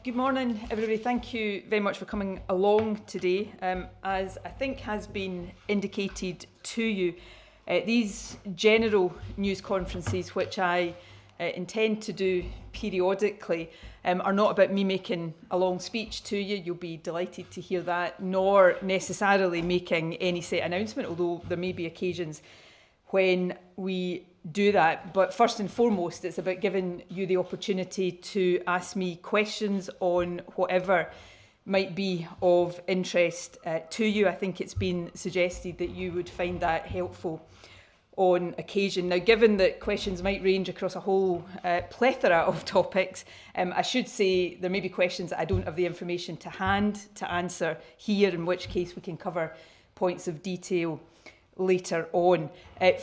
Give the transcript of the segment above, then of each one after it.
Good morning, everybody. Thank you very much for coming along today. As I think has been indicated to you, these general news conferences, which I intend to do periodically, are not about me making a long speech to you. You'll be delighted to hear that, nor necessarily making any set announcement, although there may be occasions when we do that. But first and foremost, it's about giving you the opportunity to ask me questions on whatever might be of interest to you. I think it's been suggested that you would find that helpful on occasion. Now, given that questions might range across a whole plethora of topics, I should say there may be questions that I don't have the information to hand to answer here, in which case we can cover points of detail later on.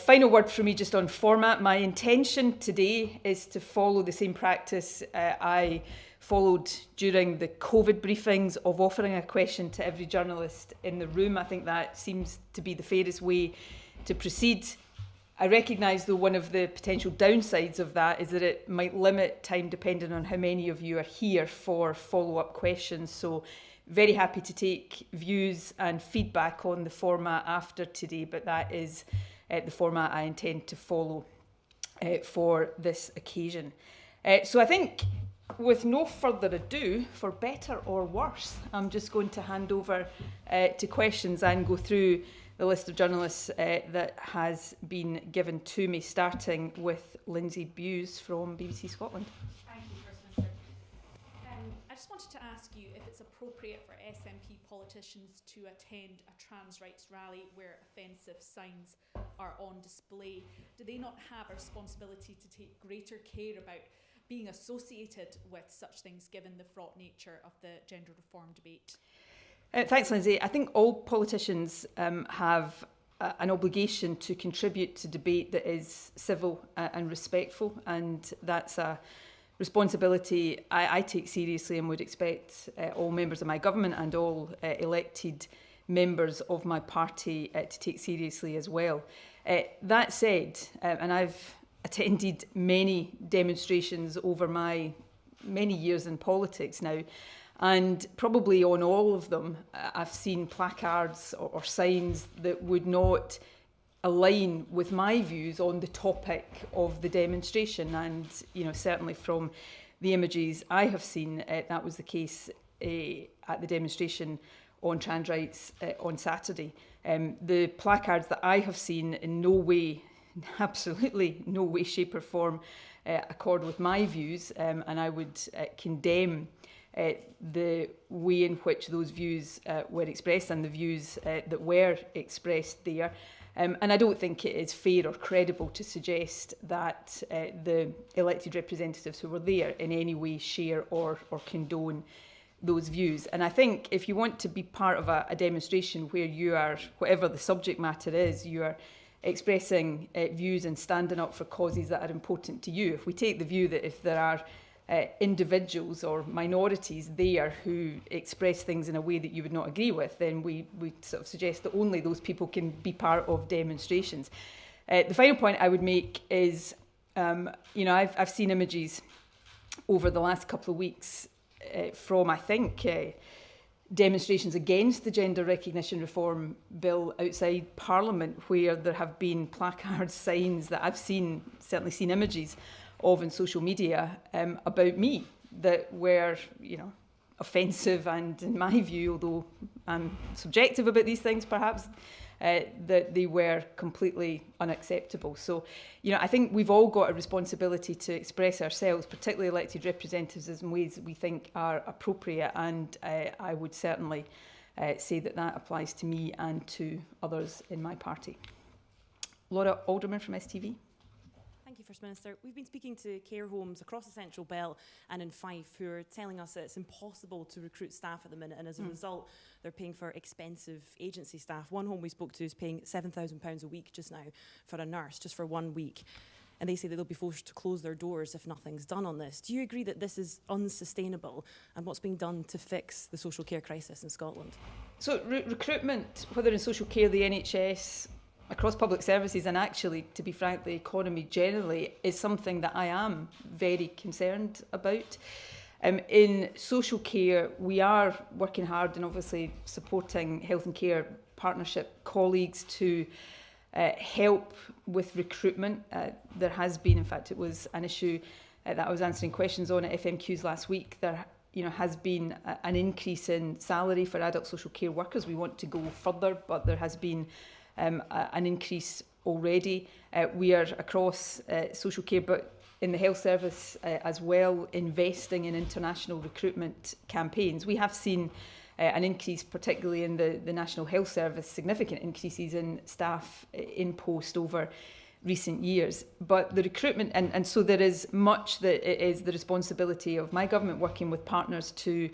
Final word from me just on format. My intention today is to follow the same practice I followed during the COVID briefings of offering a question to every journalist in the room. I think that seems to be the fairest way to proceed. I recognise, though, one of the potential downsides of that is that it might limit time depending on how many of you are here for follow-up questions. So very happy to take views and feedback on the format after today, but that is the format I intend to follow for this occasion. So I think, with no further ado, for better or worse, I'm just going to hand over to questions and go through the list of journalists that has been given to me, starting with Lindsay Bewes from BBC Scotland. Thank you, First Minister. I just wanted to ask you if it's appropriate for SNP politicians to attend a trans rights rally where offensive signs are on display. Do they not have a responsibility to take greater care about being associated with such things, given the fraught nature of the gender reform debate? Thanks, Lindsay. I think all politicians have an obligation to contribute to debate that is civil and respectful, and that's a responsibility I take seriously and would expect all members of my government and all elected members of my party to take seriously as well. That said, and I've attended many demonstrations over my many years in politics now, and probably on all of them, I've seen placards or signs that would not align with my views on the topic of the demonstration. And, you know, certainly from the images I have seen, that was the case at the demonstration on trans rights on Saturday. The placards that I have seen in no way, absolutely no way, shape or form accord with my views, and I would condemn the way in which those views were expressed and the views that were expressed there. And I don't think it is fair or credible to suggest that the elected representatives who were there in any way share or condone those views. And I think if you want to be part of a demonstration where you are, whatever the subject matter is, you are expressing views and standing up for causes that are important to you. If we take the view that if there are individuals or minorities there who express things in a way that you would not agree with, then we sort of suggest that only those people can be part of demonstrations. The final point I would make is, you know, I've seen images over the last couple of weeks from, I think, demonstrations against the Gender Recognition Reform Bill outside Parliament, where there have been placards, signs that I've certainly seen images of in social media about me that were, you know, offensive and, in my view, although I'm subjective about these things perhaps, that they were completely unacceptable. So, you know, I think we've all got a responsibility to express ourselves, particularly elected representatives, in ways that we think are appropriate, and I would certainly say that that applies to me and to others in my party. Laura Alderman from STV. Thank you, First Minister. We've been speaking to care homes across the Central Belt and in Fife who are telling us that it's impossible to recruit staff at the minute, and as a result, they're paying for expensive agency staff. One home we spoke to is paying £7,000 a week just now for a nurse, just for 1 week. And they say that they'll be forced to close their doors if nothing's done on this. Do you agree that this is unsustainable, and what's being done to fix the social care crisis in Scotland? So recruitment, whether in social care, the NHS, across public services, and actually, to be frank, the economy generally, is something that I am very concerned about. In social care, we are working hard and obviously supporting health and care partnership colleagues to help with recruitment. There has been, in fact, it was an issue that I was answering questions on at FMQs last week. There has been an increase in salary for adult social care workers. We want to go further, but there has been an increase already. We are across social care, but in the health service as well, investing in international recruitment campaigns. We have seen an increase, particularly in the National Health Service, significant increases in staff in post over recent years. But the recruitment, and so there is much that it is the responsibility of my government working with partners to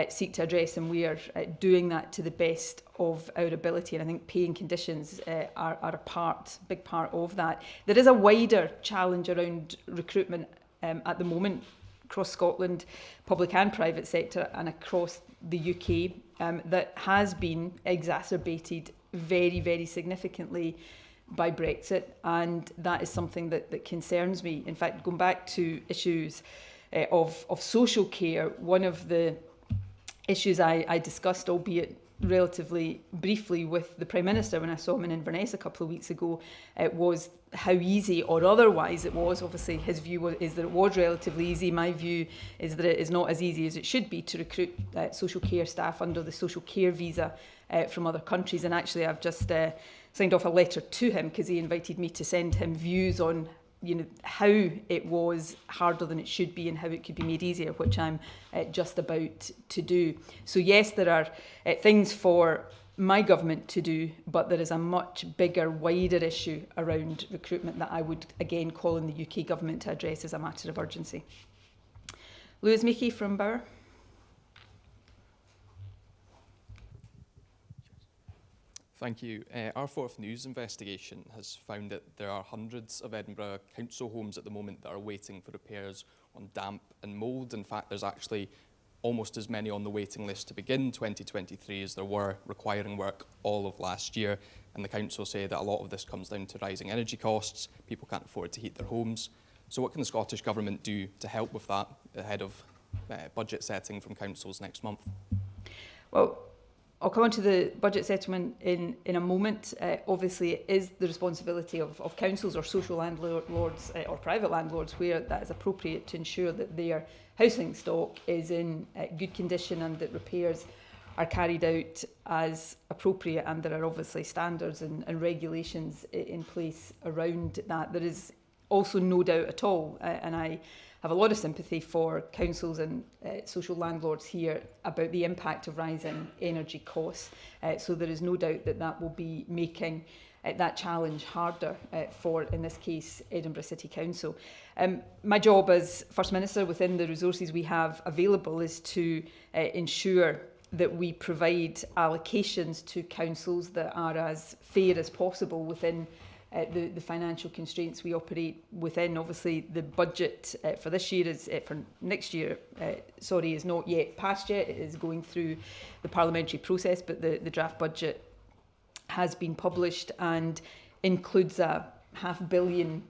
seek to address, and we are doing that to the best of our ability. And I think pay and conditions are a big part of that. There is a wider challenge around recruitment at the moment across Scotland, public and private sector, and across the UK, that has been exacerbated very, very significantly by Brexit, and that is something that concerns me. In fact, going back to issues of social care, one of the issues I discussed, albeit relatively briefly, with the Prime Minister when I saw him in Inverness a couple of weeks ago, was how easy or otherwise it was. Obviously his view is that it was relatively easy. My view is that it is not as easy as it should be to recruit social care staff under the social care visa from other countries. And actually I've just signed off a letter to him because he invited me to send him views on how it was harder than it should be and how it could be made easier, which I'm just about to do. So yes, there are things for my government to do, but there is a much bigger, wider issue around recruitment that I would again call on the UK government to address as a matter of urgency. Lewis Meaky from Bauer. Thank you. Our Fourth News investigation has found that there are hundreds of Edinburgh council homes at the moment that are waiting for repairs on damp and mould. In fact, there's actually almost as many on the waiting list to begin 2023 as there were requiring work all of last year. And the council say that a lot of this comes down to rising energy costs. People can't afford to heat their homes. So what can the Scottish Government do to help with that ahead of budget setting from councils next month? Well, I'll come on to the budget settlement in a moment. Obviously, it is the responsibility of councils or social landlords or private landlords where that is appropriate to ensure that their housing stock is in good condition and that repairs are carried out as appropriate, and there are obviously standards and regulations in place around that. There is also no doubt at all, and I have a lot of sympathy for councils and social landlords here about the impact of rising energy costs. So there is no doubt that will be making that challenge harder for, in this case, Edinburgh City Council. My job as First Minister, within the resources we have available, is to ensure that we provide allocations to councils that are as fair as possible within the financial constraints we operate within. Obviously, the budget for this year for next year, is not yet passed yet. It is going through the parliamentary process, but the draft budget has been published and includes a £500 million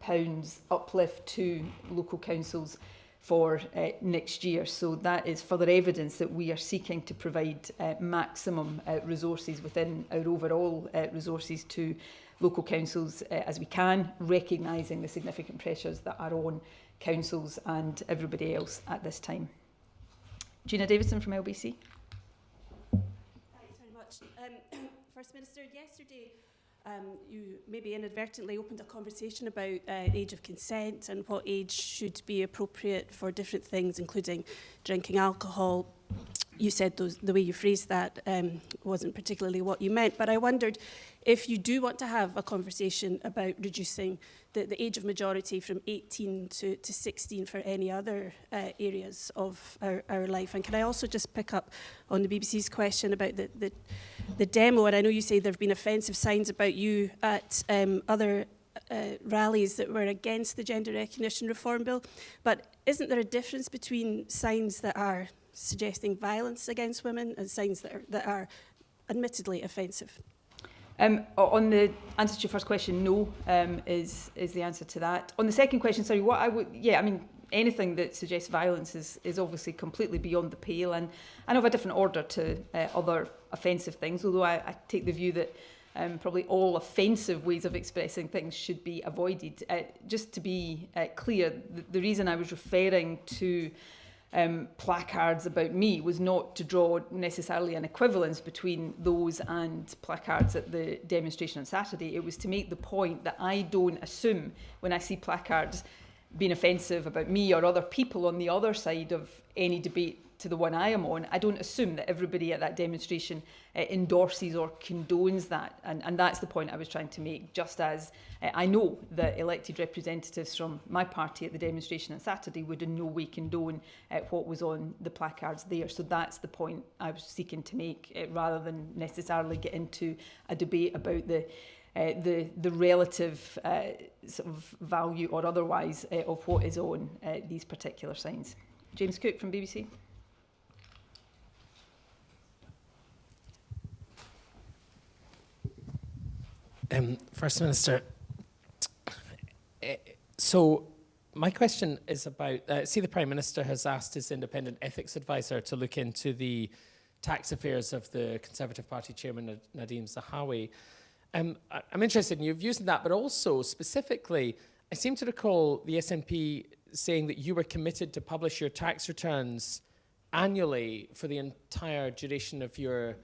uplift to local councils for next year. So that is further evidence that we are seeking to provide maximum resources within our overall resources to local councils as we can, recognising the significant pressures that are on councils and everybody else at this time. Gina Davidson from LBC. Thanks very much. First Minister, yesterday you maybe inadvertently opened a conversation about age of consent and what age should be appropriate for different things, including drinking alcohol. You said the way you phrased that wasn't particularly what you meant, but I wondered if you do want to have a conversation about reducing the age of majority from 18 to 16 for any other areas of our life. And can I also just pick up on the BBC's question about the demo? And I know you say there have been offensive signs about you at other rallies that were against the Gender Recognition Reform Bill, but isn't there a difference between signs that are suggesting violence against women and signs that are admittedly offensive? On the answer to your first question, no, is the answer to that. On the second question, sorry, what I would, anything that suggests violence is obviously completely beyond the pale and of a different order to other offensive things, although I take the view that probably all offensive ways of expressing things should be avoided. Just to be clear, the reason I was referring to placards about me was not to draw necessarily an equivalence between those and placards at the demonstration on Saturday. It was to make the point that I don't assume when I see placards being offensive about me or other people on the other side of any debate to the one I am on, I don't assume that everybody at that demonstration endorses or condones that. And that's the point I was trying to make, just as I know that elected representatives from my party at the demonstration on Saturday would in no way condone what was on the placards there. So that's the point I was seeking to make, rather than necessarily get into a debate about the relative sort of value or otherwise of what is on these particular signs. James Cook from BBC. First Minister, so my question is about, see the Prime Minister has asked his independent ethics advisor to look into the tax affairs of the Conservative Party chairman Nadeem Zahawi. I'm interested in your views on that, but also specifically, I seem to recall the SNP saying that you were committed to publish your tax returns annually for the entire duration of your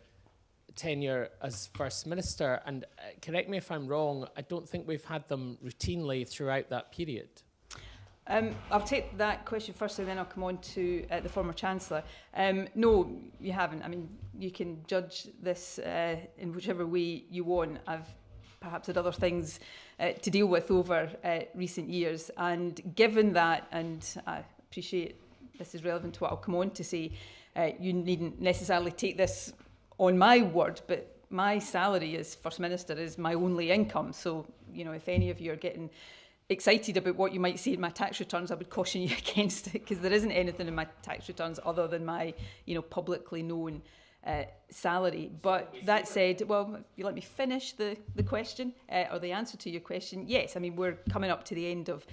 tenure as First Minister, and correct me if I'm wrong, I don't think we've had them routinely throughout that period. I'll take that question first and then I'll come on to the former Chancellor. No, you haven't. I mean, you can judge this in whichever way you want. I've perhaps had other things to deal with over recent years, and given that, and I appreciate this is relevant to what I'll come on to say, you needn't necessarily take this on my word, but my salary as First Minister is my only income. So, you know, if any of you are getting excited about what you might see in my tax returns, I would caution you against it, because there isn't anything in my tax returns other than my, you know, publicly known salary. But that said, well, if you let me finish the question or the answer to your question, yes, I mean, we're coming up to the end of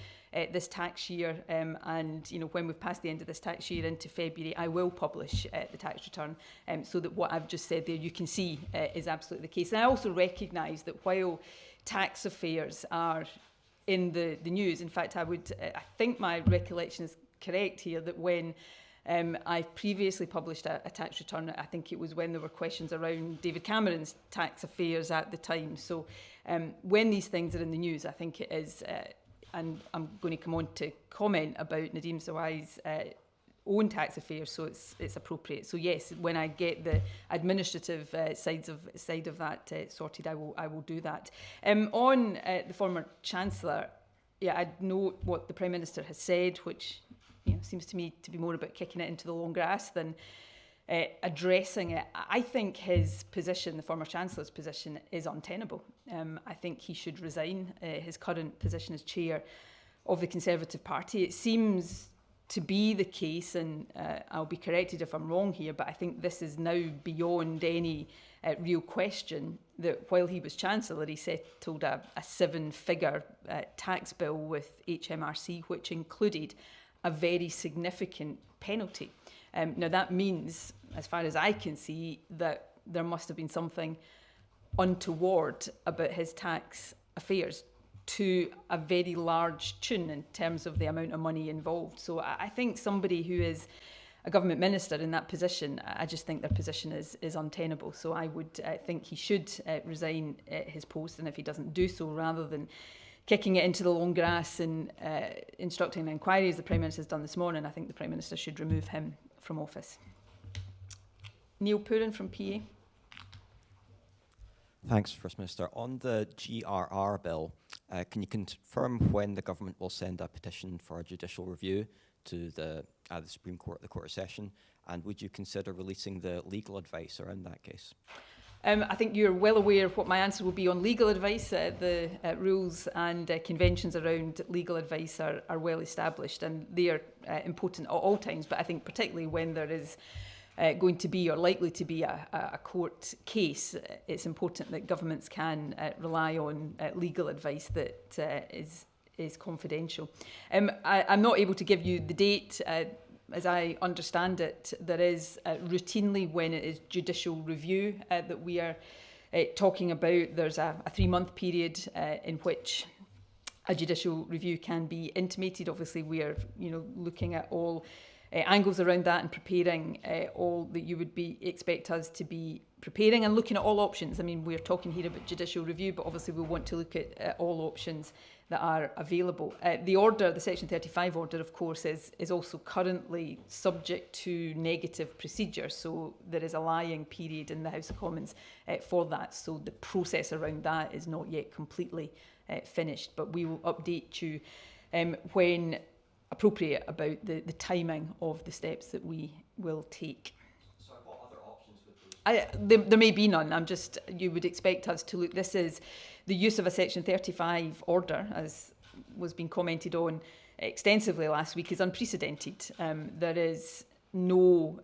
this tax year, and you know, when we've passed the end of this tax year into February, I will publish the tax return, so that what I've just said there you can see is absolutely the case. And I also recognise that while tax affairs are in the news, in fact, I think my recollection is correct here, that when I previously published a tax return, I think it was when there were questions around David Cameron's tax affairs at the time. So when these things are in the news, I think it is, and I'm going to come on to comment about Nadeem Zahawi's own tax affairs, so it's appropriate. So yes, when I get the administrative side of that sorted, I will do that. On the former Chancellor, yeah, I'd note what the Prime Minister has said, which, you know, seems to me to be more about kicking it into the long grass than addressing it. I think his position, the former Chancellor's position, is untenable. I think he should resign his current position as chair of the Conservative Party. It seems to be the case, and I'll be corrected if I'm wrong here, but I think this is now beyond any real question, that while he was Chancellor, he settled a 7-figure tax bill with HMRC, which included a very significant penalty. Now that means, as far as I can see, that there must have been something untoward about his tax affairs to a very large tune in terms of the amount of money involved. So I think somebody who is a government minister in that position, I just think their position is untenable. So I would think he should resign his post, and if he doesn't do so, rather than kicking it into the long grass and instructing an inquiry, as the Prime Minister has done this morning, I think the Prime Minister should remove him from office. Neil Pooran from PA. Thanks, First Minister. On the GRR bill, can you confirm when the government will send a petition for a judicial review to the Supreme Court, the Court of Session? And would you consider releasing the legal advice around that case? I think you're well aware of what my answer will be on legal advice. The rules and conventions around legal advice are well established, and they are important at all times, but I think particularly when there is going to be or likely to be a court case, it's important that governments can rely on legal advice that is is confidential. I'm not able to give you the date. As I understand it, there is routinely, when it is judicial review that we are talking about, there's a 3-month period in which a judicial review can be intimated. Obviously, we are looking at all angles around that and preparing all that you would expect us to be preparing and looking at all options. I mean, we're talking here about judicial review, but obviously we want to look at all options that are available. The order, the Section 35 order, of course, is also currently subject to negative procedure. So there is a lying period in the House of Commons for that. So the process around that is not yet completely finished. But we will update you when appropriate about the timing of the steps that we will take. So what other options would those There may be none. You would expect us to look. This is the use of a Section 35 order, as was being commented on extensively last week, is unprecedented. There is no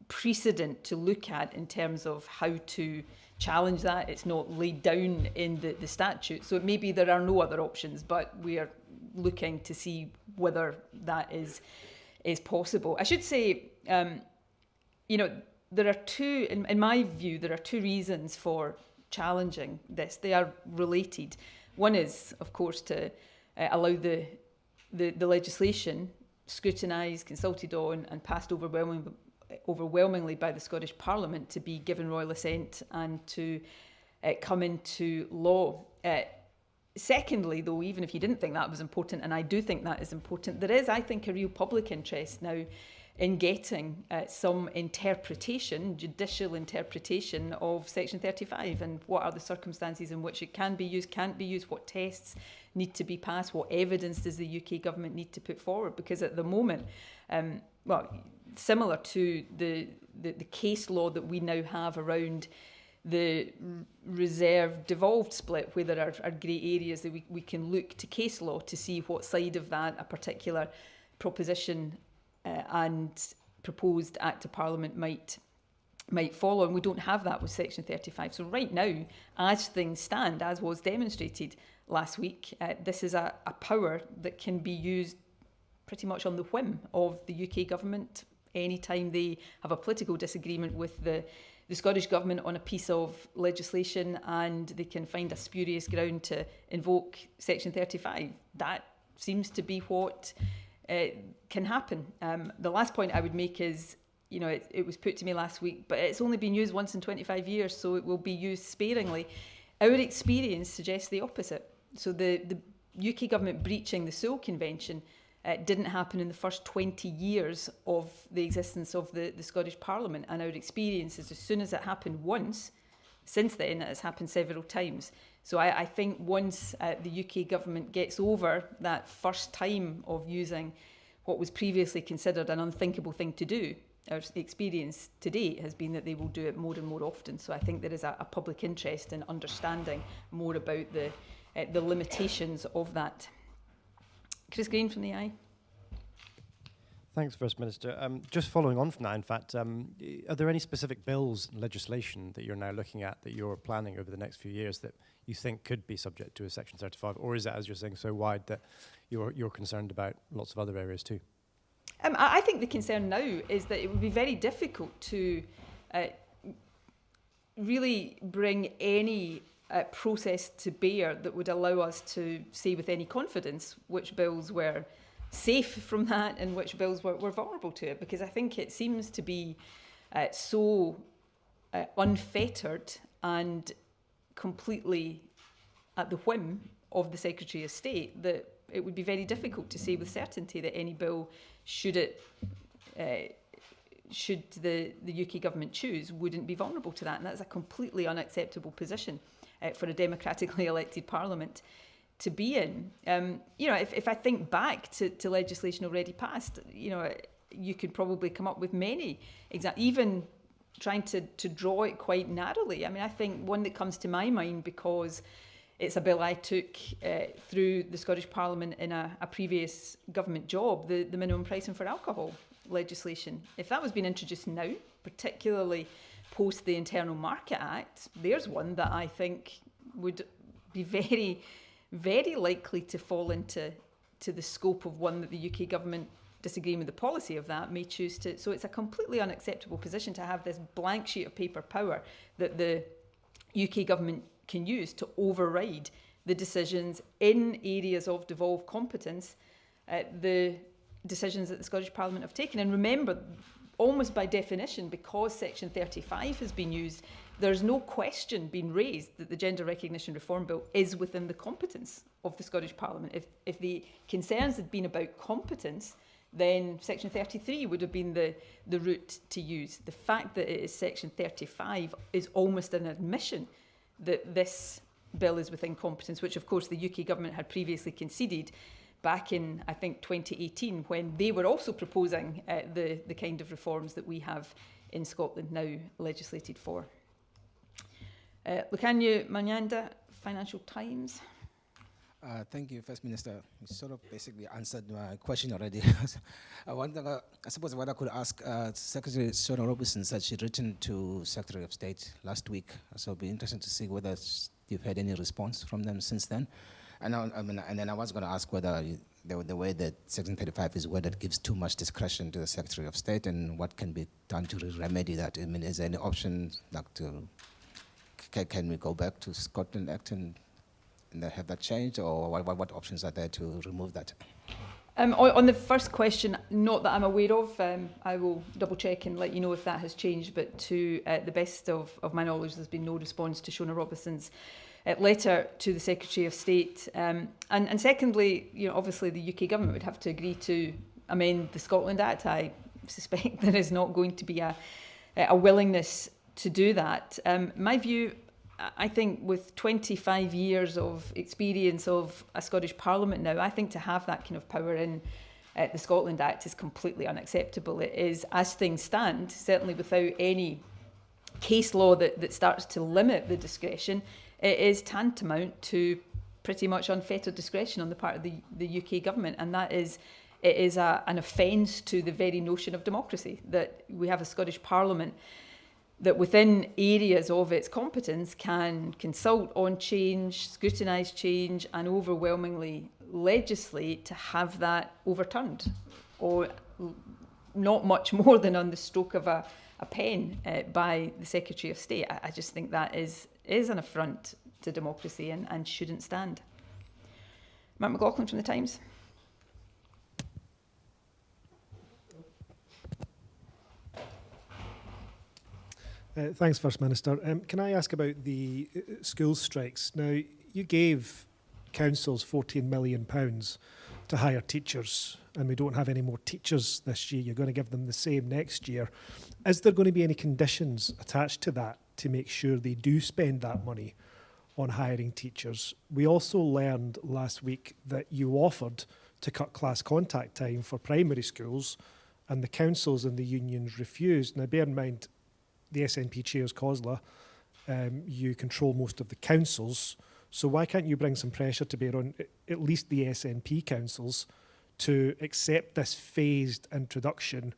precedent to look at in terms of how to challenge that. It's not laid down in the statute. So it may be there are no other options, but we are looking to see whether that is possible. I should say, there are two, in my view, there are two reasons for challenging this. They are related. One is, of course, to allow the legislation scrutinised, consulted on and passed overwhelmingly by the Scottish Parliament to be given royal assent and to come into law. Secondly, though, even if you didn't think that was important, and I do think that is important, there is, I think, a real public interest now in getting some interpretation, judicial interpretation of Section 35 and what are the circumstances in which it can be used, can't be used, what tests need to be passed, what evidence does the UK government need to put forward. Because at the moment, similar to the case law that we now have around the reserve-devolved split, where there are grey areas that we can look to case law to see what side of that a particular proposition and proposed Act of Parliament might follow, and we don't have that with Section 35. So right now, as things stand, as was demonstrated last week, this is a power that can be used pretty much on the whim of the UK government anytime they have a political disagreement with the Scottish Government on a piece of legislation and they can find a spurious ground to invoke Section 35. That seems to be what can happen. The last point I would make is, it was put to me last week, but it's only been used once in 25 years, so it will be used sparingly. Our experience suggests the opposite. So the UK government breaching the Seoul Convention didn't happen in the first 20 years of the existence of the Scottish Parliament. And our experience is as soon as it happened once, since then it has happened several times. So I think once the UK government gets over that first time of using what was previously considered an unthinkable thing to do, our experience to date has been that they will do it more and more often. So I think there is a public interest in understanding more about the limitations of that. Chris Green from the Eye. Thanks, First Minister. Just following on from that, in fact, are there any specific bills and legislation that you're now looking at that you're planning over the next few years that you think could be subject to a Section 35? Or is it, as you're saying, so wide that you're concerned about lots of other areas too? I think the concern now is that it would be very difficult to really bring any process to bear that would allow us to say with any confidence which bills were safe from that and which bills were vulnerable to it, because I think it seems to be so unfettered and completely at the whim of the Secretary of State that it would be very difficult to say with certainty that any bill, should the UK government choose, wouldn't be vulnerable to that. And that's a completely unacceptable position for a democratically elected parliament to be in. If I think back to legislation already passed, you could probably come up with many, even trying to draw it quite narrowly. I mean, I think one that comes to my mind, because it's a bill I took through the Scottish Parliament in a previous government job, the minimum pricing for alcohol legislation. If that was being introduced now, particularly post the Internal Market Act, there's one that I think would be very, very likely to fall into the scope of one that the UK government, disagreeing with the policy of that, may choose to. So it's a completely unacceptable position to have this blank sheet of paper power that the UK government can use to override the decisions in areas of devolved competence, the decisions that the Scottish Parliament have taken. And remember, almost by definition, because Section 35 has been used, there's no question being raised that the Gender Recognition Reform Bill is within the competence of the Scottish Parliament. If the concerns had been about competence, then Section 33 would have been the route to use. The fact that it is Section 35 is almost an admission that this bill is within competence, which of course the UK government had previously conceded back in, I think, 2018, when they were also proposing the kind of reforms that we have in Scotland now legislated for. Lucanio Manyanda, Financial Times. Thank you, First Minister. You sort of basically answered my question already. I suppose what I could ask, Secretary Shona Robinson said she'd written to Secretary of State last week, so it'd be interesting to see whether you've had any response from them since then. And then I was going to ask whether the way that Section 35 is worded gives too much discretion to the Secretary of State, and what can be done to remedy that. I mean, is there any option, like can we go back to Scotland Act and have that changed, or what options are there to remove that? On the first question, not that I'm aware of. I will double check and let you know if that has changed, but to the best of my knowledge, there's been no response to Shona Robinson's letter to the Secretary of State. And secondly, obviously the UK government would have to agree to amend the Scotland Act. I suspect there is not going to be a willingness to do that. My view, I think, with 25 years of experience of a Scottish Parliament now, I think to have that kind of power in the Scotland Act is completely unacceptable. It is, as things stand, certainly without any case law that starts to limit the discretion, it is tantamount to pretty much unfettered discretion on the part of the UK government, and it is an offence to the very notion of democracy, that we have a Scottish Parliament that within areas of its competence can consult on change, scrutinise change, and overwhelmingly legislate to have that overturned, or not much more than on the stroke of a pen by the Secretary of State. I just think that is an affront to democracy and shouldn't stand. Mark McLaughlin from The Times. Thanks, First Minister. Can I ask about the school strikes? Now, you gave councils £14 million to hire teachers, and we don't have any more teachers this year. You're going to give them the same next year. Is there going to be any conditions attached to that to make sure they do spend that money on hiring teachers? We also learned last week that you offered to cut class contact time for primary schools, and the councils and the unions refused. Now, bear in mind, the SNP chairs COSLA, you control most of the councils, so why can't you bring some pressure to bear on at least the SNP councils to accept this phased introduction,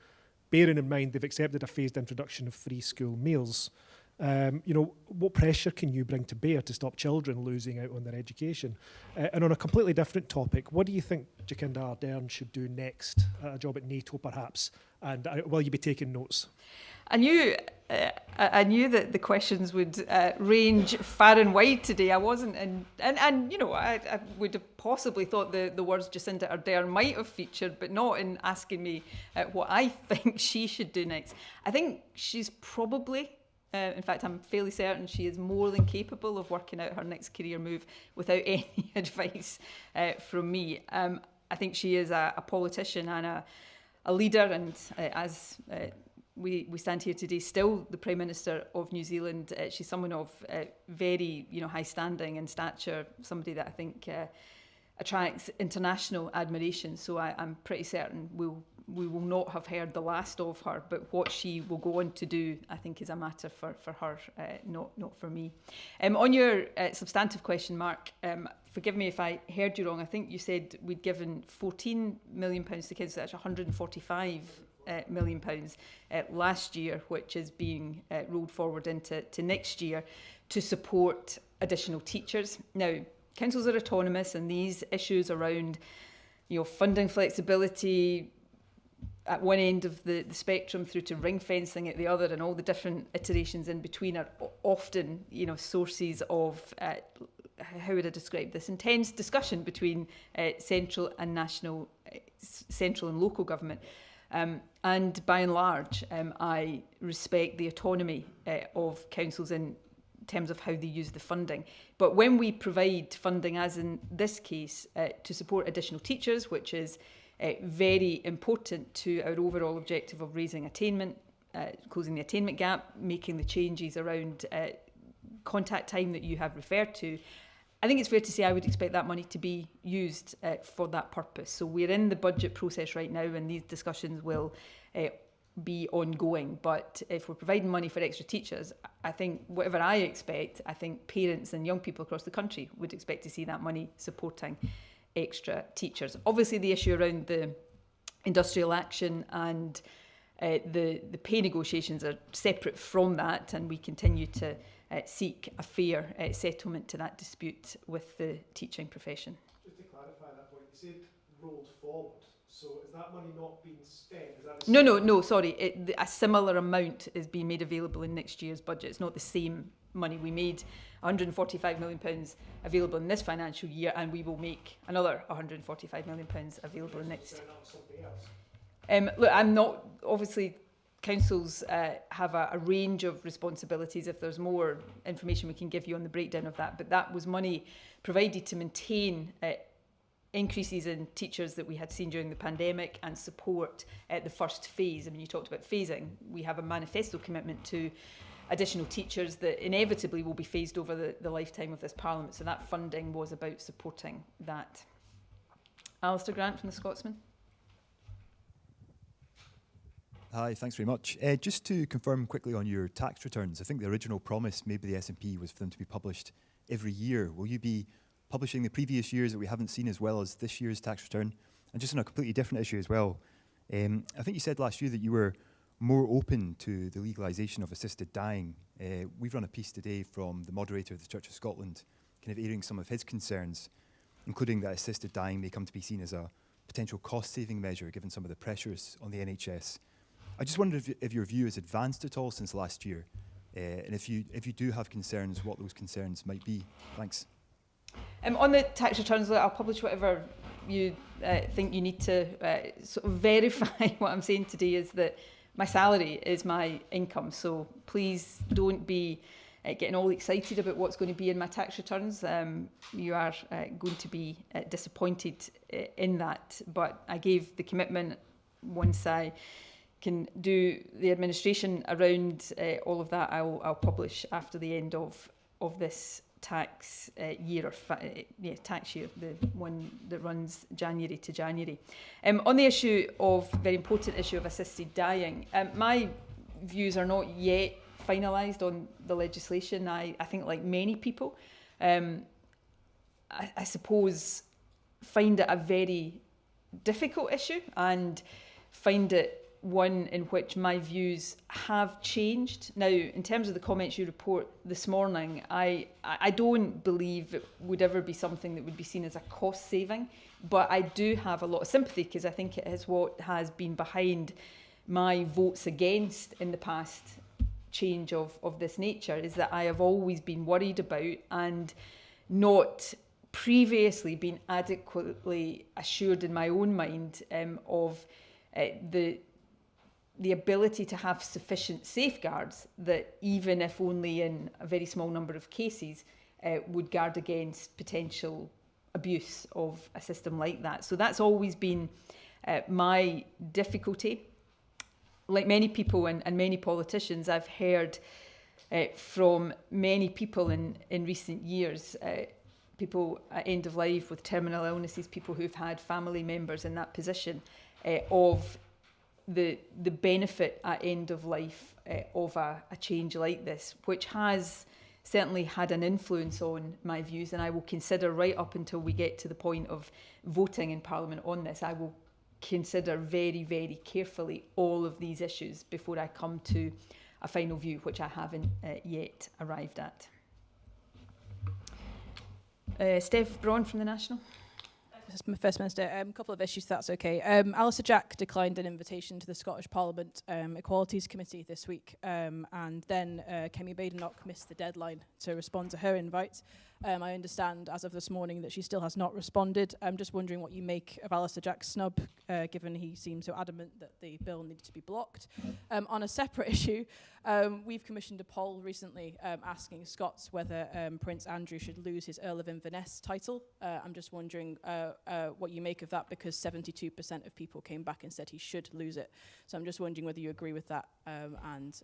bearing in mind they've accepted a phased introduction of free school meals? What pressure can you bring to bear to stop children losing out on their education? And on a completely different topic, what do you think Jacinda Ardern should do next? A job at NATO, perhaps? And will you be taking notes? I knew that the questions would range far and wide today. I wasn't, I would have possibly thought the words Jacinda Ardern might have featured, but not in asking me what I think she should do next. I think she's probably, in fact, I'm fairly certain she is more than capable of working out her next career move without any advice from me. I think she is a politician and a leader, and as we stand here today, still the Prime Minister of New Zealand. She's someone of very high standing and stature, somebody that I think attracts international admiration. So I'm pretty certain we will not have heard the last of her, but what she will go on to do, I think, is a matter for her, not for me. On your substantive question, Mark, forgive me if I heard you wrong. I think you said we'd given £14 million to kids, so that's £145 million last year, which is being rolled forward into next year to support additional teachers. Now, councils are autonomous, and these issues around, funding flexibility at one end of the spectrum through to ring fencing at the other, and all the different iterations in between are often, sources of, how would I describe this, intense discussion between central and national, central and local government. And by and large, I respect the autonomy of councils in terms of how they use the funding. But when we provide funding, as in this case, to support additional teachers, which is very important to our overall objective of raising attainment, closing the attainment gap, making the changes around contact time that you have referred to, I think it's fair to say I would expect that money to be used for that purpose. So we're in the budget process right now, and these discussions will be ongoing. But if we're providing money for extra teachers, I think whatever I expect, I think parents and young people across the country would expect to see that money supporting extra teachers. Obviously, the issue around the industrial action and the pay negotiations are separate from that, and we continue to seek a fair settlement to that dispute with the teaching profession. Just to clarify that point, you said rolled forward. So is that money not being spent? Is that No, sorry. A similar amount is being made available in next year's budget. It's not the same money. We made £145 million available in this financial year, and we will make another £145 million available in next. Look, I'm not, obviously, councils have a range of responsibilities. If there's more information, we can give you on the breakdown of that. But that was money provided to maintain increases in teachers that we had seen during the pandemic and support the first phase. I mean, you talked about phasing. We have a manifesto commitment to additional teachers that inevitably will be phased over the lifetime of this Parliament. So that funding was about supporting that. Alistair Grant from the Scotsman. Hi, thanks very much. Just to confirm quickly on your tax returns, I think the original promise made by the SNP was for them to be published every year. Will you be publishing the previous years that we haven't seen as well as this year's tax return? And just on a completely different issue as well, I think you said last year that you were more open to the legalisation of assisted dying. We've run a piece today from the moderator of the Church of Scotland, kind of airing some of his concerns, including that assisted dying may come to be seen as a potential cost-saving measure given some of the pressures on the NHS. I just wondered if your view has advanced at all since last year, and if you do have concerns, what those concerns might be. Thanks. On the tax returns, I'll publish whatever you think you need to sort of verify. What I'm saying today is that my salary is my income, so please don't be getting all excited about what's going to be in my tax returns. You are going to be disappointed in that, but I gave the commitment once I can do the administration around all of that. I'll publish after the end of this tax year, tax year, the one that runs January to January. On the issue of, very important issue of assisted dying, my views are not yet finalised on the legislation. I think, like many people, I suppose, find it a very difficult issue and find it one in which my views have changed. Now, in terms of the comments you report this morning, I don't believe it would ever be something that would be seen as a cost saving, but I do have a lot of sympathy because I think it is what has been behind my votes against in the past change of this nature, is that I have always been worried about and not previously been adequately assured in my own mind of the ability to have sufficient safeguards that, even if only in a very small number of cases, would guard against potential abuse of a system like that. So that's always been my difficulty. Like many people and many politicians, I've heard from many people in recent years, people at end of life with terminal illnesses, people who've had family members in that position, of the benefit at end of life of a change like this, which has certainly had an influence on my views, and I will consider right up until we get to the point of voting in Parliament on this, I will consider very, very carefully all of these issues before I come to a final view, which I haven't yet arrived at. Steph Braun from the National. First Minister, a couple of issues, if that's okay. Alistair Jack declined an invitation to the Scottish Parliament Equalities Committee this week, and then Kemi Badenoch missed the deadline to respond to her invite. I understand, as of this morning, that she still has not responded. I'm just wondering what you make of Alistair Jack's snub, given he seemed so adamant that the bill needed to be blocked. On a separate issue, we've commissioned a poll recently asking Scots whether Prince Andrew should lose his Earl of Inverness title. I'm just wondering what you make of that, because 72% of people came back and said he should lose it. So I'm just wondering whether you agree with that and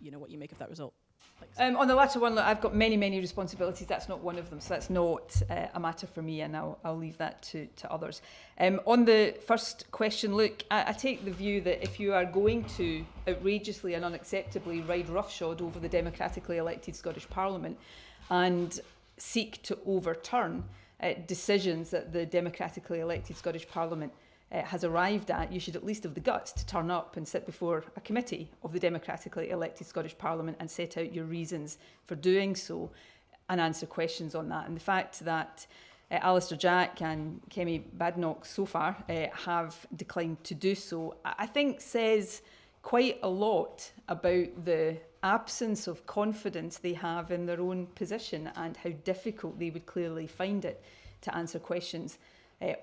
what you make of that result. On the latter one, look, I've got many responsibilities. That's not one of them, so that's not a matter for me, and I'll leave that to others. On the first question, look, I take the view that if you are going to outrageously and unacceptably ride roughshod over the democratically elected Scottish Parliament and seek to overturn decisions that the democratically elected Scottish Parliament has arrived at, you should at least have the guts to turn up and sit before a committee of the democratically elected Scottish Parliament and set out your reasons for doing so and answer questions on that. And the fact that Alistair Jack and Kemi Badenoch so far have declined to do so, I think says quite a lot about the absence of confidence they have in their own position and how difficult they would clearly find it to answer questions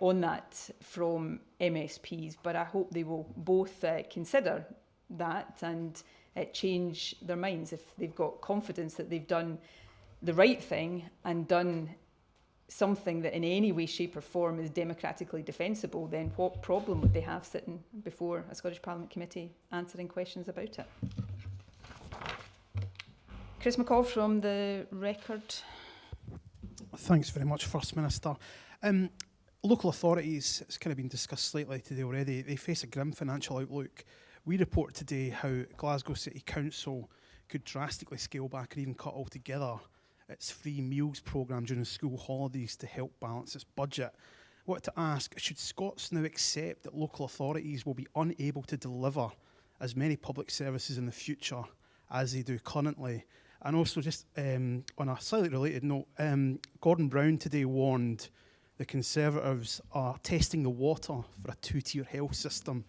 on that from MSPs. But I hope they will both consider that and change their minds if they've got confidence that they've done the right thing and done something that in any way, shape or form is democratically defensible. Then what problem would they have sitting before a Scottish Parliament committee answering questions about it? Chris McCall from the Record. Thanks very much, First Minister. Local authorities, it's kind of been discussed slightly today already, they face a grim financial outlook. We report today how Glasgow City Council could drastically scale back or even cut altogether its free meals programme during school holidays to help balance its budget. I wanted to ask, should Scots now accept that local authorities will be unable to deliver as many public services in the future as they do currently? And also, just on a slightly related note, Gordon Brown today warned the Conservatives are testing the water for a two-tier health system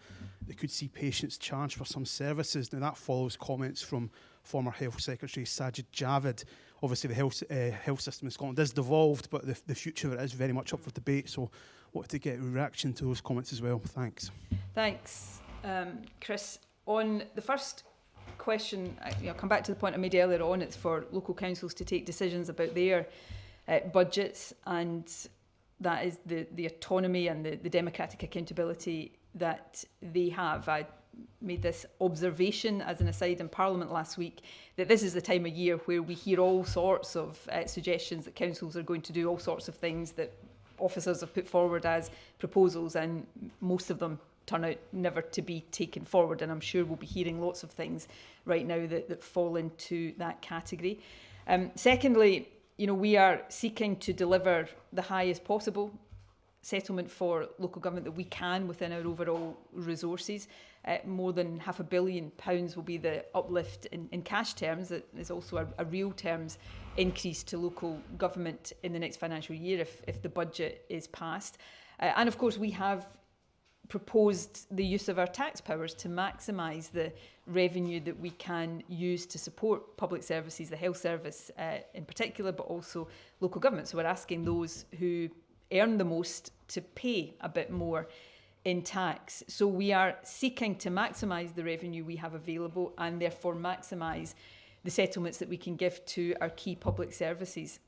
that could see patients charged for some services. Now, that follows comments from former Health Secretary Sajid Javid. Obviously, the health system in Scotland is devolved, but the future of it is very much up for debate. So I wanted to get a reaction to those comments as well. Thanks. Thanks, Chris. On the first question, I'll come back to the point I made earlier on. It's for local councils to take decisions about their budgets, and that is the autonomy and the democratic accountability that they have. I made this observation as an aside in Parliament last week that this is the time of year where we hear all sorts of suggestions that councils are going to do all sorts of things that officers have put forward as proposals, and most of them turn out never to be taken forward. And I'm sure we'll be hearing lots of things right now that fall into that category. Secondly, we are seeking to deliver the highest possible settlement for local government that we can within our overall resources. More than £500 million will be the uplift in cash terms. It is also a real terms increase to local government in the next financial year if the budget is passed. And of course, we have proposed the use of our tax powers to maximise the revenue that we can use to support public services, the health service in particular, but also local government. So we're asking those who earn the most to pay a bit more in tax. So we are seeking to maximise the revenue we have available and therefore maximise the settlements that we can give to our key public services.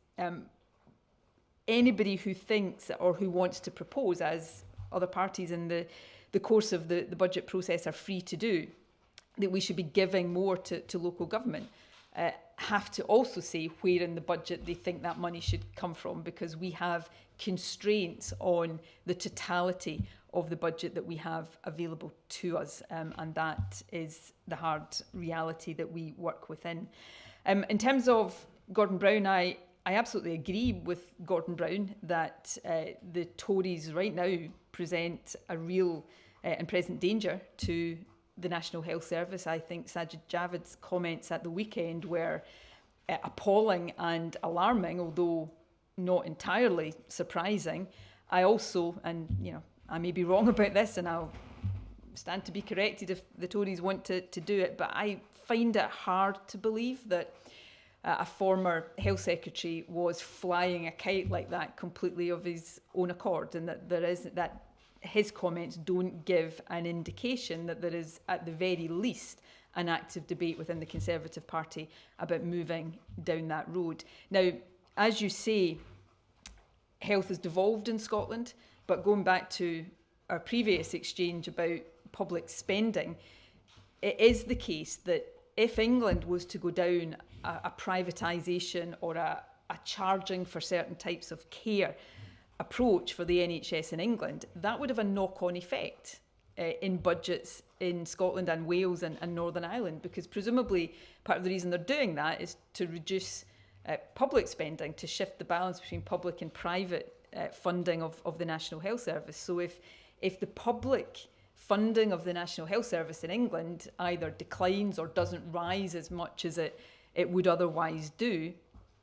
Anybody who thinks or who wants to propose, as other parties in the course of the budget process are free to do, that we should be giving more to local government, have to also say where in the budget they think that money should come from, because we have constraints on the totality of the budget that we have available to us, and that is the hard reality that we work within. In terms of Gordon Brown, I absolutely agree with Gordon Brown that the Tories right now present a real and present danger to the National Health Service. I think Sajid Javid's comments at the weekend were appalling and alarming, although not entirely surprising. I also, and I may be wrong about this, and I'll stand to be corrected if the Tories want to do it, but I find it hard to believe that a former health secretary was flying a kite like that completely of his own accord, and that his comments don't give an indication that there is, at the very least, an active debate within the Conservative Party about moving down that road. Now, as you say, health has devolved in Scotland, but going back to our previous exchange about public spending, it is the case that if England was to go down a privatisation or a charging for certain types of care approach for the NHS in England, that would have a knock-on effect in budgets in Scotland and Wales and Northern Ireland, because presumably part of the reason they're doing that is to reduce public spending, to shift the balance between public and private funding of the National Health Service. So if the public funding of the National Health Service in England either declines or doesn't rise as much as it would otherwise do,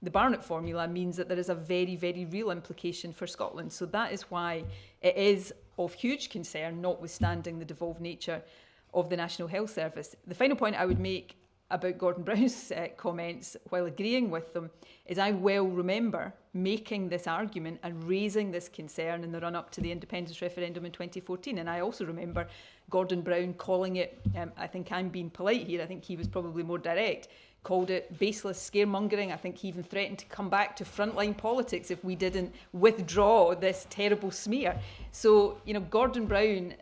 the Barnett formula means that there is a very, very real implication for Scotland. So that is why it is of huge concern, notwithstanding the devolved nature of the National Health Service. The final point I would make about Gordon Brown's comments, while agreeing with them, is I well remember making this argument and raising this concern in the run-up to the independence referendum in 2014. And I also remember Gordon Brown calling it, I think I'm being polite here, I think he was probably more direct, called it baseless scaremongering. I think he even threatened to come back to frontline politics if we didn't withdraw this terrible smear. So, Gordon Brown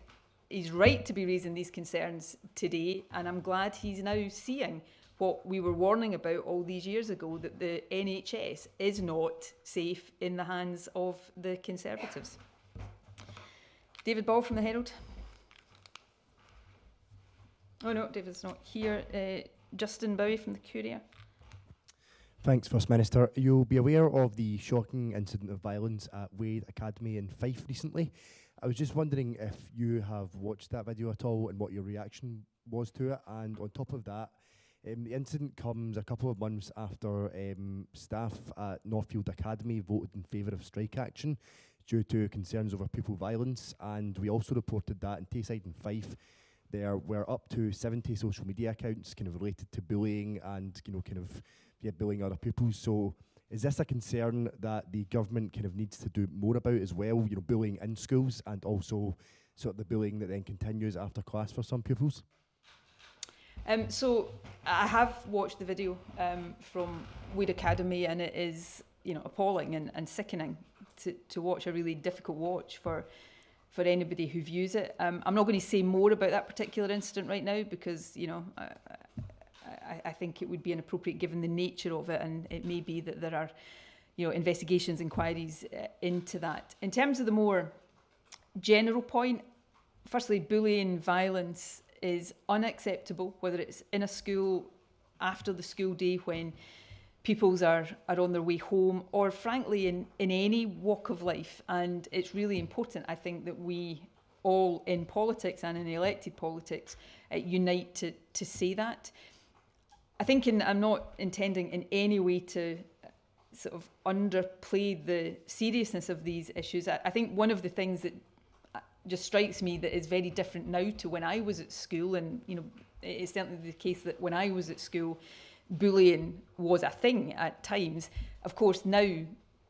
is right to be raising these concerns today, and I'm glad he's now seeing what we were warning about all these years ago, that the NHS is not safe in the hands of the Conservatives. David Ball from the Herald. Oh no, David's not here. Justin Bowie from the Courier. Thanks, First Minister. You'll be aware of the shocking incident of violence at Wade Academy in Fife recently. I was just wondering if you have watched that video at all and what your reaction was to it. And on top of that, the incident comes a couple of months after staff at Northfield Academy voted in favour of strike action due to concerns over pupil violence. And we also reported that in Tayside and Fife, there were up to 70 social media accounts kind of related to bullying and bullying other pupils. So is this a concern that the government kind of needs to do more about as well, bullying in schools and also sort of the bullying that then continues after class for some pupils? So I have watched the video from Wade Academy, and it is appalling and sickening to watch, a really difficult watch for anybody who views it. I'm not going to say more about that particular incident right now because I think it would be inappropriate given the nature of it, and it may be that there are investigations, inquiries into that. In terms of the more general point, firstly, bullying, violence is unacceptable, whether it's in a school, after the school day when pupils are on their way home, or frankly in any walk of life. And it's really important, I think, that we all in politics and in elected politics unite to say that. I think I'm not intending in any way to sort of underplay the seriousness of these issues. I think one of the things that just strikes me that is very different now to when I was at school, and it's certainly the case that when I was at school, bullying was a thing at times. Of course, now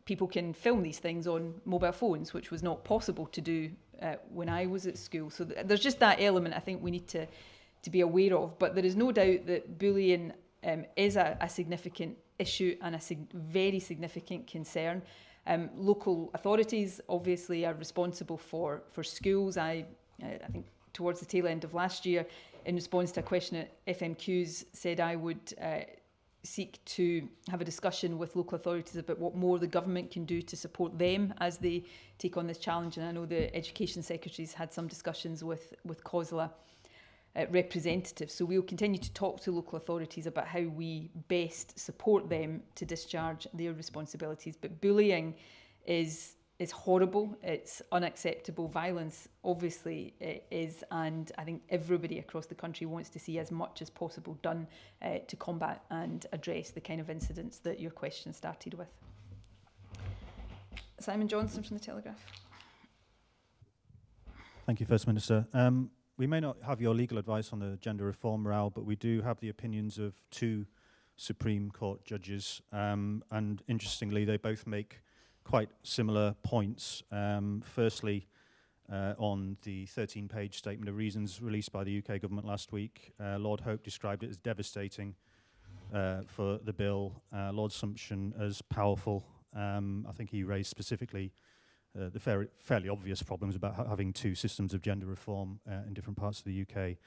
people can film these things on mobile phones, which was not possible to do when I was at school. So there's just that element I think we need to be aware of. But there is no doubt that bullying is a significant issue and a very significant concern. Local authorities obviously are responsible for schools. I think towards the tail end of last year, in response to a question at FMQs, said I would seek to have a discussion with local authorities about what more the government can do to support them as they take on this challenge. And I know the Education Secretary's had some discussions with COSLA representatives. So we'll continue to talk to local authorities about how we best support them to discharge their responsibilities. But bullying is horrible, it's unacceptable. Violence obviously is, and I think everybody across the country wants to see as much as possible done to combat and address the kind of incidents that your question started with. Simon Johnson from The Telegraph. Thank you, First Minister. We may not have your legal advice on the gender reform row, but we do have the opinions of two Supreme Court judges, and interestingly, they both make quite similar points. Firstly, on the 13-page statement of reasons released by the UK government last week, Lord Hope described it as devastating for the bill, Lord Sumption as powerful. I think he raised specifically the fairly obvious problems about having two systems of gender reform in different parts of the UK.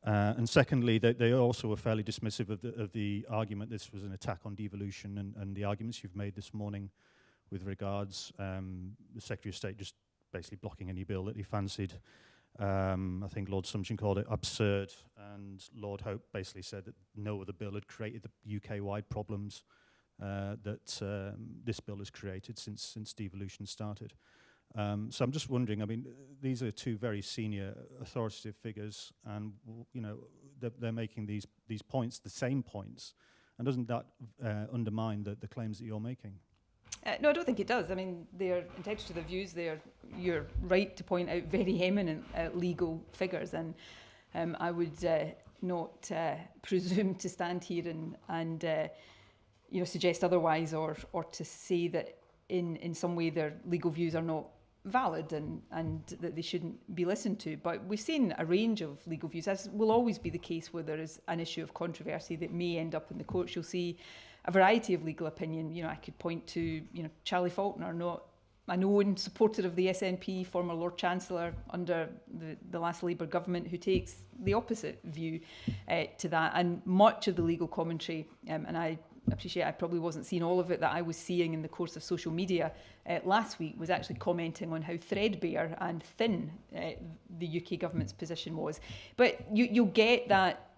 And secondly, they also were fairly dismissive of the argument this was an attack on devolution, and the arguments you've made this morning with regards the Secretary of State just basically blocking any bill that he fancied. I think Lord Sumption called it absurd, and Lord Hope basically said that no other bill had created the UK-wide problems that this bill has created since devolution started. So I'm just wondering, I mean, these are two very senior authoritative figures, and you know they're making these points, the same points, and doesn't that undermine the claims that you're making? No, I don't think it does. I mean, they're entitled to their views. You're right to point out very eminent legal figures, and I would not presume to stand here and you know, suggest otherwise, or to say that in some way their legal views are not valid and that they shouldn't be listened to. But we've seen a range of legal views, as will always be the case where there is an issue of controversy that may end up in the courts. You'll see a variety of legal opinion. You know, I could point to, you know, Charlie Faulkner, not a known supporter of the SNP, former Lord Chancellor under the last Labour government, who takes the opposite view to that. And much of the legal commentary, and I appreciate I probably wasn't seeing all of it, that I was seeing in the course of social media last week, was actually commenting on how threadbare and thin the UK government's position was. But you'll get that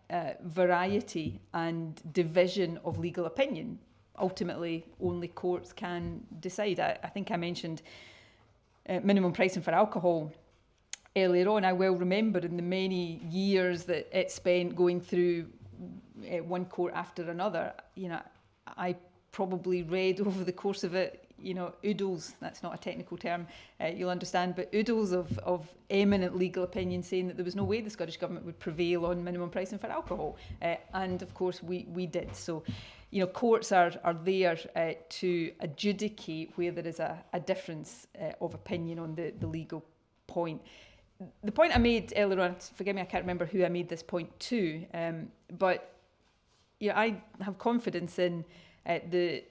variety and division of legal opinion. Ultimately, only courts can decide. I think I mentioned minimum pricing for alcohol earlier on. I well remember in the many years that it spent going through one court after another, you know, I probably read over the course of it, you know, oodles, that's not a technical term, you'll understand, but oodles of eminent legal opinion saying that there was no way the Scottish Government would prevail on minimum pricing for alcohol. And of course we did. So, you know, courts are there to adjudicate where there is a difference of opinion on the legal point. The point I made earlier on, forgive me, I can't remember who I made this point to, but yeah, I have confidence in the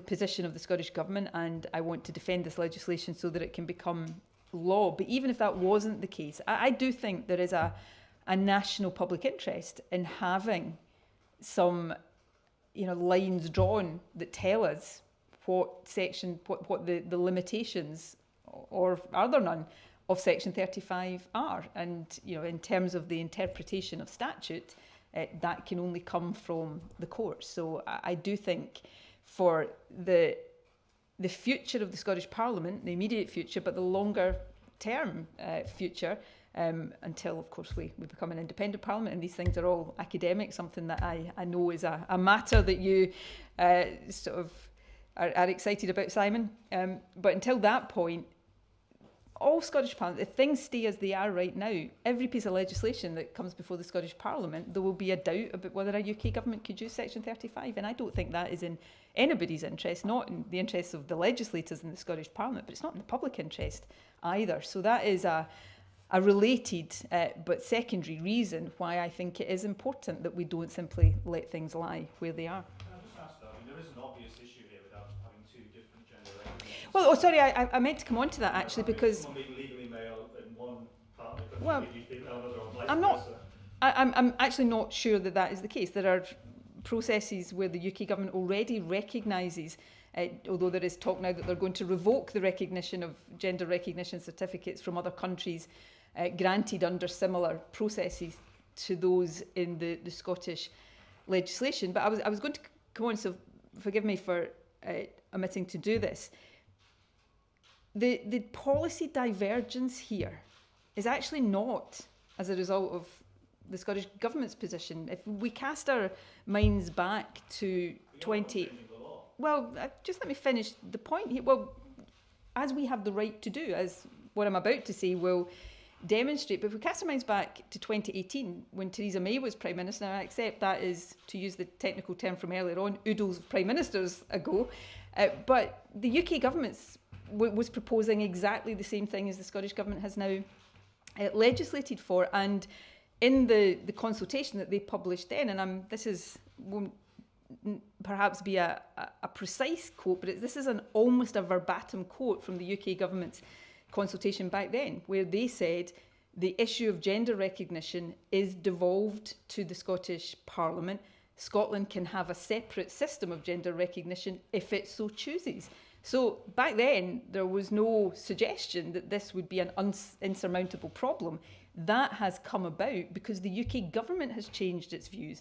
position of the Scottish Government, and I want to defend this legislation so that it can become law. But even if that wasn't the case, I do think there is a national public interest in having some, you know, lines drawn that tell us what the limitations, or are there none, of Section 35 are. And, you know, in terms of the interpretation of statute, that can only come from the courts. So I do think for the future of the Scottish Parliament, the immediate future, but the longer term future, until of course we become an independent Parliament, and these things are all academic, something that I know is a matter that you sort of are excited about, Simon. But until that point, all Scottish Parliament, if things stay as they are right now, every piece of legislation that comes before the Scottish Parliament, there will be a doubt about whether a UK government could use Section 35. And I don't think that is in anybody's interest, not in the interests of the legislators in the Scottish Parliament, but it's not in the public interest either. So that is a related but secondary reason why I think it is important that we don't simply let things lie where they are. Can I just ask that? I mean, there is an obvious issue here with having two different gender recognitions. Well, sorry, I meant to come on to that actually, because someone being legally male in one part of the country, well, you female in another, or vice I'm not. versa. I'm actually not sure that is the case. There are processes where the UK government already recognises, although there is talk now that they're going to revoke the recognition of gender recognition certificates from other countries granted under similar processes to those in the Scottish legislation. But I was going to come on, so forgive me for omitting to do this. The policy divergence here is actually not as a result of the Scottish Government's position. If we cast our minds back to 20... Well, just let me finish the point here. Well, as we have the right to do, as what I'm about to say will demonstrate. But if we cast our minds back to 2018, when Theresa May was Prime Minister, and I accept that is, to use the technical term from earlier on, oodles of Prime Ministers ago, but the UK government was proposing exactly the same thing as the Scottish Government has now legislated for. And in the consultation that they published then, and this won't perhaps be a precise quote, but this is almost a verbatim quote from the UK government's consultation back then, where they said the issue of gender recognition is devolved to the Scottish Parliament. Scotland can have a separate system of gender recognition if it so chooses. So back then, there was no suggestion that this would be an insurmountable problem. That has come about because the UK government has changed its views,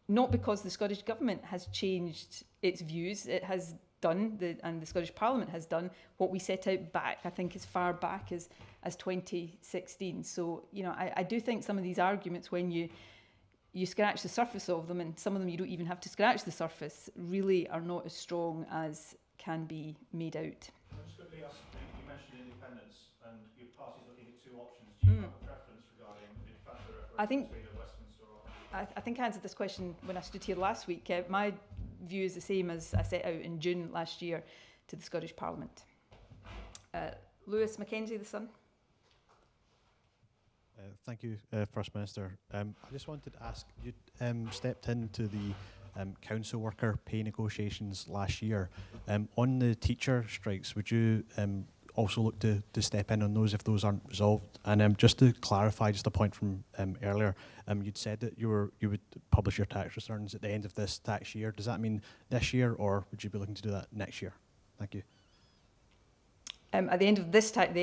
not because the Scottish Government has changed its views. It has done, and the Scottish Parliament has done, what we set out back, I think, as far back as 2016. So, I do think some of these arguments, when you scratch the surface of them, and some of them you don't even have to scratch the surface, really are not as strong as can be made out. Can I just quickly ask, you mentioned independence, and your party's looking at 2 options. Do you have a preference regarding, in fact, the referendum between Westminster or... I think I answered this question when I stood here last week. My view is the same as I set out in June last year to the Scottish Parliament. Lewis Mackenzie, the Sun. Thank you, First Minister. I just wanted to ask, you stepped into the council worker pay negotiations last year. On the teacher strikes, would you also look to step in on those if those aren't resolved? And just to clarify, just a point from earlier, you'd said that you would publish your tax returns at the end of this tax year. Does that mean this year, or would you be looking to do that next year? Thank you. At the end of this tax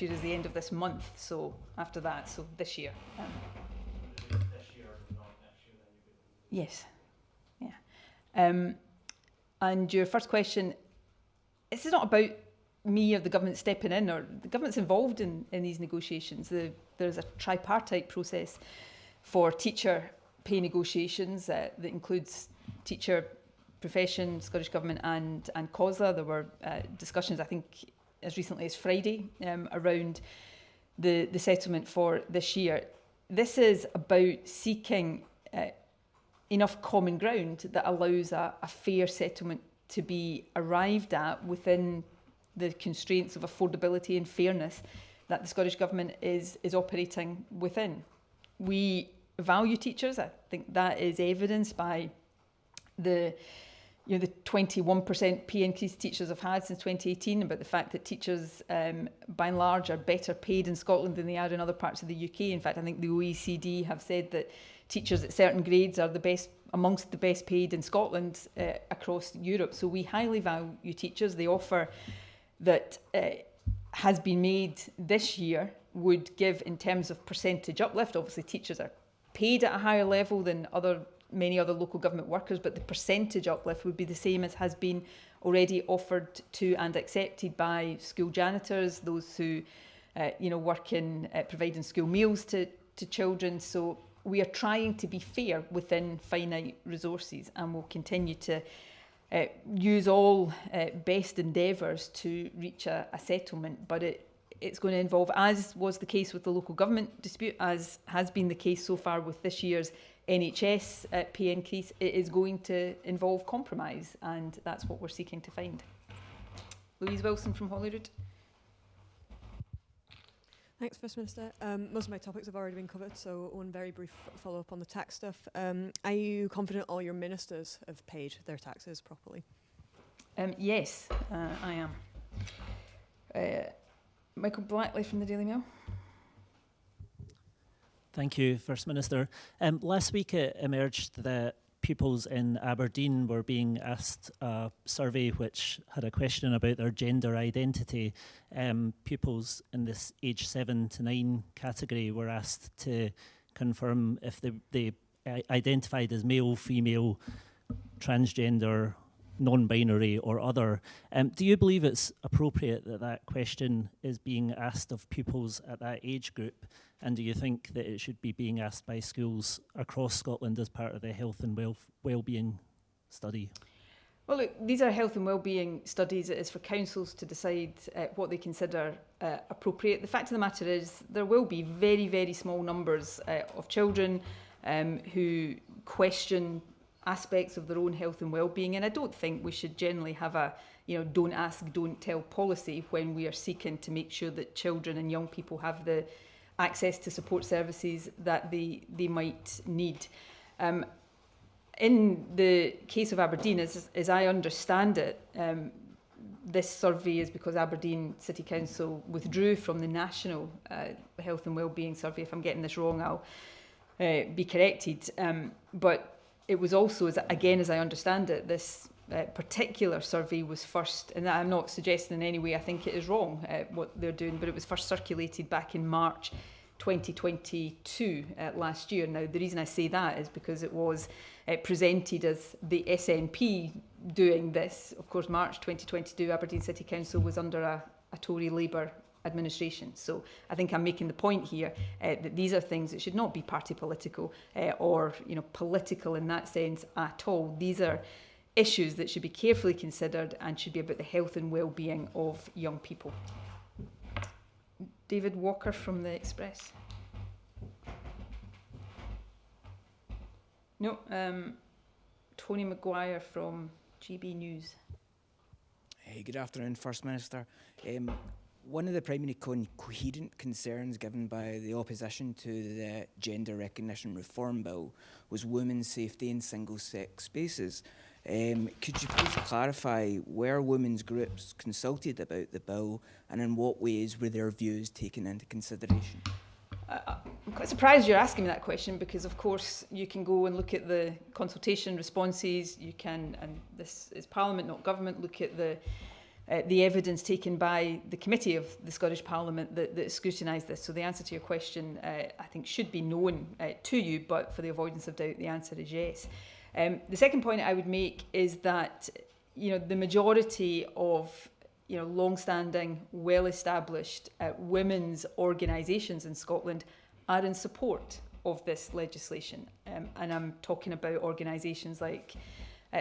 year is the end of this month. So after that, so this year. This year, not next year, then you could... Yes. Yeah. And your first question, this is not about me or the government stepping in, or the government's involved in these negotiations. There's a tripartite process for teacher pay negotiations that includes teacher profession, Scottish Government and COSLA. There were discussions, I think, as recently as Friday around the settlement for this year. This is about seeking enough common ground that allows a fair settlement to be arrived at within the constraints of affordability and fairness that the Scottish Government is operating within. We value teachers. I think that is evidenced by the 21% pay increase teachers have had since 2018, about the fact that teachers, by and large, are better paid in Scotland than they are in other parts of the UK. In fact, I think the OECD have said that teachers at certain grades are amongst the best paid in Scotland across Europe. So we highly value teachers. The offer that has been made this year would give, in terms of percentage uplift, obviously teachers are paid at a higher level than many other local government workers, but the percentage uplift would be the same as has been already offered to and accepted by school janitors, those who work in providing school meals to children. So we are trying to be fair within finite resources, and will continue to use all best endeavours to reach a settlement. But it's going to involve, as was the case with the local government dispute, as has been the case so far with this year's NHS pay increase, it is going to involve compromise, and that's what we're seeking to find. Louise Wilson from Holyrood. Thanks, First Minister. Most of my topics have already been covered, so one very brief follow-up on the tax stuff. Are you confident all your ministers have paid their taxes properly? Yes, I am. Michael Blackley from the Daily Mail. Thank you, First Minister. Last week it emerged that pupils in Aberdeen were being asked a survey which had a question about their gender identity. Pupils in this age 7 to 9 category were asked to confirm if they identified as male, female, transgender, non-binary or other. Do you believe it's appropriate that that question is being asked of pupils at that age group? And do you think that it should be being asked by schools across Scotland as part of the health and well-being study? Well, look, these are health and wellbeing studies. It is for councils to decide what they consider appropriate. The fact of the matter is there will be very, very small numbers of children who question aspects of their own health and wellbeing, and I don't think we should generally have a don't ask, don't tell policy when we are seeking to make sure that children and young people have the access to support services that they might need. In the case of Aberdeen, as I understand it, this survey is because Aberdeen City Council withdrew from the National Health and Wellbeing Survey. If I'm getting this wrong, I'll be corrected. But it was also, as I understand it, this particular survey was first, and I'm not suggesting in any way I think it is wrong what they're doing, but it was first circulated back in March 2022 last year. Now, the reason I say that is because it was presented as the SNP doing this. Of course, March 2022, Aberdeen City Council was under a Tory Labour administration. So I think I'm making the point here that these are things that should not be party political or political in that sense at all. These are issues that should be carefully considered and should be about the health and well-being of young people. David Walker from the Express. No, Tony Maguire from GB News. Hey, good afternoon, First Minister. One of the primary coherent concerns given by the opposition to the Gender Recognition Reform Bill was women's safety in single-sex spaces. Could you please clarify, were women's groups consulted about the bill, and in what ways were their views taken into consideration? I'm quite surprised you're asking me that question, because of course you can go and look at the consultation responses, you can, and this is Parliament not government, look at the evidence taken by the committee of the Scottish Parliament that scrutinised this. So the answer to your question I think should be known to you, but for the avoidance of doubt the answer is yes. The second point I would make is that the majority of long-standing, well-established women's organisations in Scotland are in support of this legislation. And I'm talking about organisations like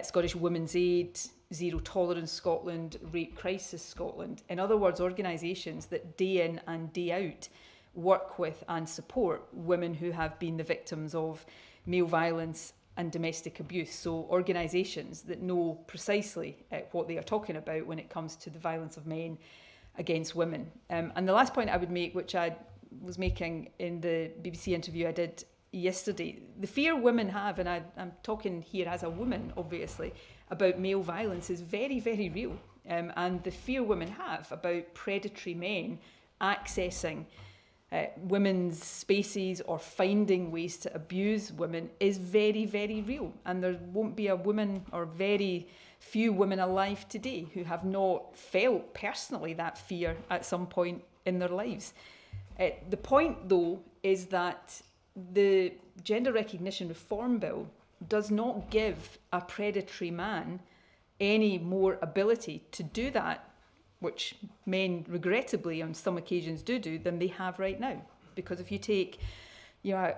Scottish Women's Aid, Zero Tolerance Scotland, Rape Crisis Scotland. In other words, organisations that day in and day out work with and support women who have been the victims of male violence and domestic abuse. So organisations that know precisely what they are talking about when it comes to the violence of men against women. And the last point I would make, which I was making in the BBC interview I did yesterday, the fear women have, and I'm talking here as a woman obviously, about male violence is very, very real. And the fear women have about predatory men accessing women's spaces or finding ways to abuse women is very, very real. And there won't be a woman, or very few women alive today, who have not felt personally that fear at some point in their lives. The point, though, is that the Gender Recognition Reform Bill does not give a predatory man any more ability to do that, which men regrettably on some occasions do, than they have right now. Because if you take a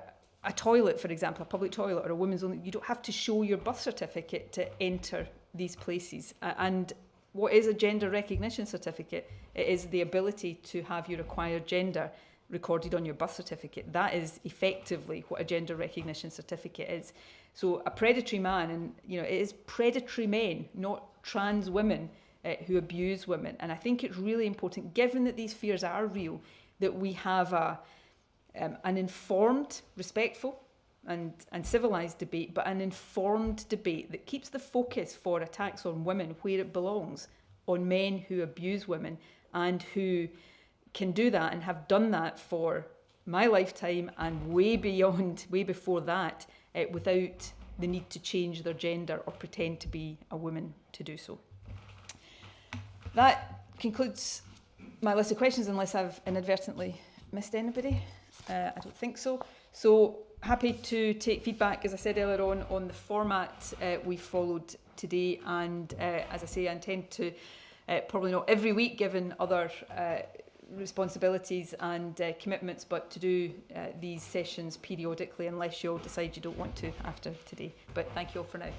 toilet, for example, a public toilet or a women's only, you don't have to show your birth certificate to enter these places. And what is a gender recognition certificate? It is the ability to have your acquired gender recorded on your birth certificate. That is effectively what a gender recognition certificate is. So a predatory man, and it is predatory men, not trans women, who abuse women. And I think it's really important, given that these fears are real, that we have an informed, respectful and civilised debate, but an informed debate that keeps the focus for attacks on women where it belongs, on men who abuse women and who can do that and have done that for my lifetime and way beyond, way before that, without the need to change their gender or pretend to be a woman to do so. That concludes my list of questions, unless I've inadvertently missed anybody. I don't think so. So happy to take feedback, as I said earlier on the format we followed today. And as I say, I intend to, probably not every week given other responsibilities and commitments, but to do these sessions periodically, unless you all decide you don't want to after today. But thank you all for now.